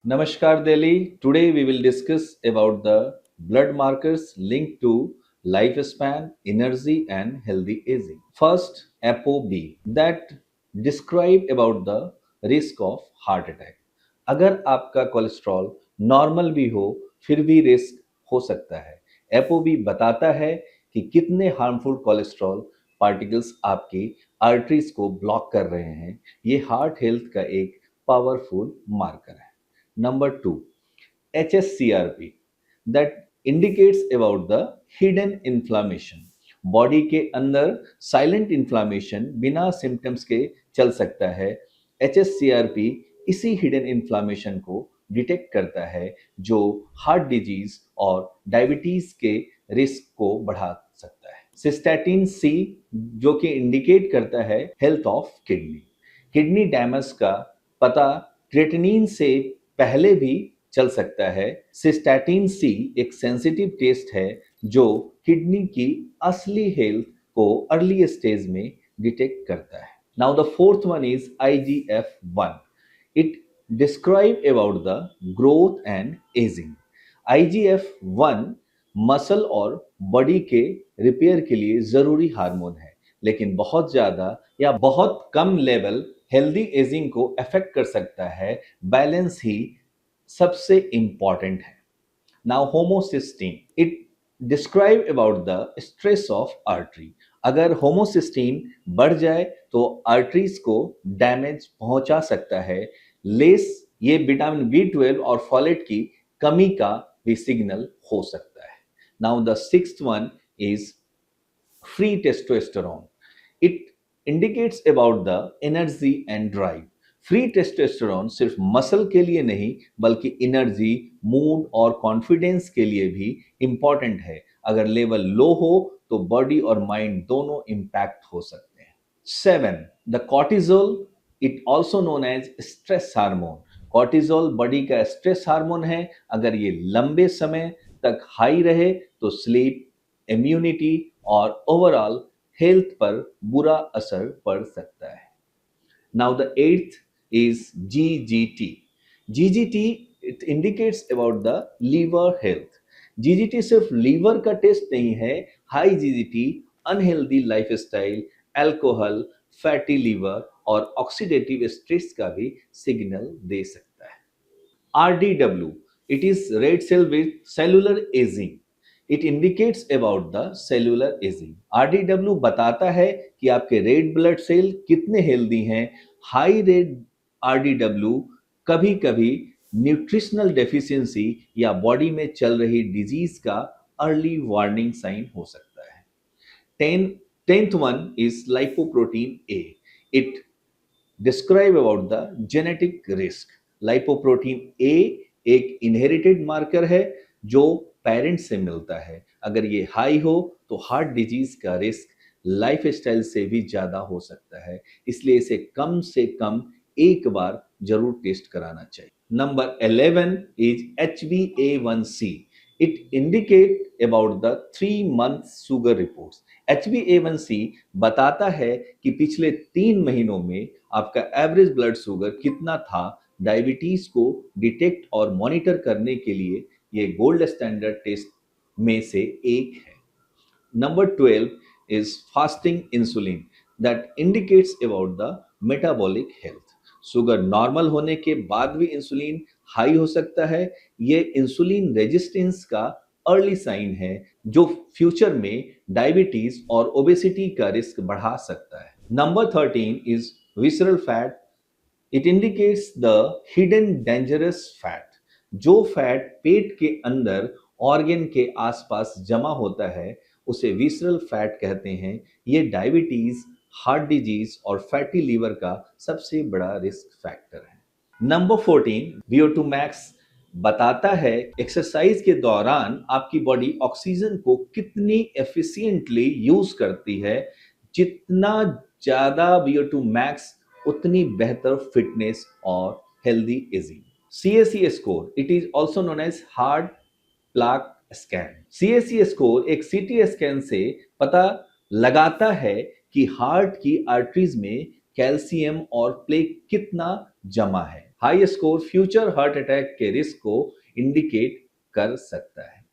Namaskar Delhi. Today we will discuss about the blood markers linked to lifespan, energy and healthy aging. First, ApoB that describe about the risk of heart attack. अगर आपका cholesterol normal भी हो फिर भी risk हो सकता है। एपोबी बताता है कि कितने हार्मफुल कोलेस्ट्रॉल पार्टिकल्स आपकी आर्टरीज को ब्लॉक कर रहे हैं। ये हार्ट हेल्थ का एक पावरफुल मार्कर है। Number two, HSCRP that indicates about the hidden inflammation. Body के अंदर साइलेंट इन्फ्लामेशन बिना सिम्टम्स के चल सकता है। HSCRP इसी हिडन इन्फ्लामेशन को डिटेक्ट करता है जो हार्ट डिजीज और डायबिटीज के रिस्क को बढ़ा सकता है। सिस्टैटिन सी जो कि इंडिकेट करता है health of kidney. Kidney damage का पता क्रेटिनिन से पहले भी चल सकता है। सिस्टैटिन सी एक सेंसिटिव टेस्ट है जो किडनी की असली हेल्थ को अर्ली स्टेज में डिटेक्ट करता है। Now the fourth one is IGF-1. It describe about the growth and ageing. IGF-1 muscle और बॉडी के रिपेयर के लिए जरूरी हार्मोन है, लेकिन बहुत ज्यादा या बहुत कम लेवल हेल्दी एजिंग को अफेक्ट कर सकता है। बैलेंस ही सबसे इंपॉर्टेंट है। Now homocysteine it describe about the stress of artery. अगर होमोसिस्टीन बढ़ जाए तो आर्टरीज को डैमेज पहुंचा सकता है। लेस ये विटामिन B12 और फॉलेट की कमी का भी सिग्नल हो सकता है। Now the sixth one is free testosterone. It indicates about the energy and drive. Free testosterone सिर्फ मसल के लिए नहीं बल्कि एनर्जी, मूड और कॉन्फिडेंस के लिए भी इंपॉर्टेंट है। अगर लेवल लो हो तो बॉडी और माइंड दोनों इंपैक्ट हो सकते हैं। 7. The cortisol it also known as stress hormone. Cortisol body का स्ट्रेस हार्मोन है। अगर ये लंबे समय तक हाई रहे तो स्लीप, इम्यूनिटी और ओवरऑल हेल्थ पर बुरा असर पड़ सकता है। Now the eighth is GGT. GGT it indicates about the liver health. GGT सिर्फ लीवर का टेस्ट नहीं है। High GGT unhealthy lifestyle, alcohol, fatty liver और ऑक्सीडेटिव स्ट्रेस का भी सिग्नल दे सकता है। RDW it is red cell with cellular aging. It indicates about the cellular ageing. RDW बताता है कि आपके रेड ब्लड सेल कितने हेल्दी हैं। हाई रेड RDW कभी कभी न्यूट्रिशनल डेफिशिएंसी या बॉडी में चल रही डिजीज का अर्ली वार्निंग साइन हो सकता है। Tenth one is lipoprotein A. It describe about the genetic risk. Lipoprotein A एक इनहेरिटेड मार्कर है जो पेरेंट्स से मिलता है। अगर ये हाई हो तो हार्ट डिजीज का रिस्क लाइफस्टाइल से भी ज्यादा हो सकता है, इसलिए इसे कम से कम एक बार जरूर टेस्ट कराना चाहिए। Number 11 is HbA1c. It indicate about the 3 month sugar reports. HbA1c बताता है कि पिछले 3 महीनों में आपका एवरेज ब्लड शुगर कितना था। डायबिटीज को डिटेक्ट और मॉनिटर करने के लिए ये गोल्ड स्टैंडर्ड टेस्ट में से एक है। Number 12 is fasting insulin that indicates about the metabolic health. Sugar normal होने के बाद भी इंसुलिन हाई हो सकता है। ये इंसुलिन रेजिस्टेंस का अर्ली साइन है जो फ्यूचर में डायबिटीज और ओबेसिटी का रिस्क बढ़ा सकता है। Number 13 is visceral fat. It indicates the hidden dangerous fat. जो फैट पेट के अंदर ऑर्गन के आसपास जमा होता है उसे विसरल फैट कहते हैं। ये डायबिटीज, हार्ट डिजीज और फैटी लीवर का सबसे बड़ा रिस्क फैक्टर है। नंबर 14 VO2 मैक्स बताता है एक्सरसाइज के दौरान आपकी बॉडी ऑक्सीजन को कितनी एफिशिएंटली यूज करती है। जितना ज्यादा VO2 मैक्स उतनी बेहतर फिटनेस और healthy ageing. CAC score it is also known as heart plaque scan. CAC score एक CT स्कैन से पता लगाता है कि हार्ट की आर्टरीज में कैल्शियम और प्लेक कितना जमा है। High score future heart attack के रिस्क को इंडिकेट कर सकता है।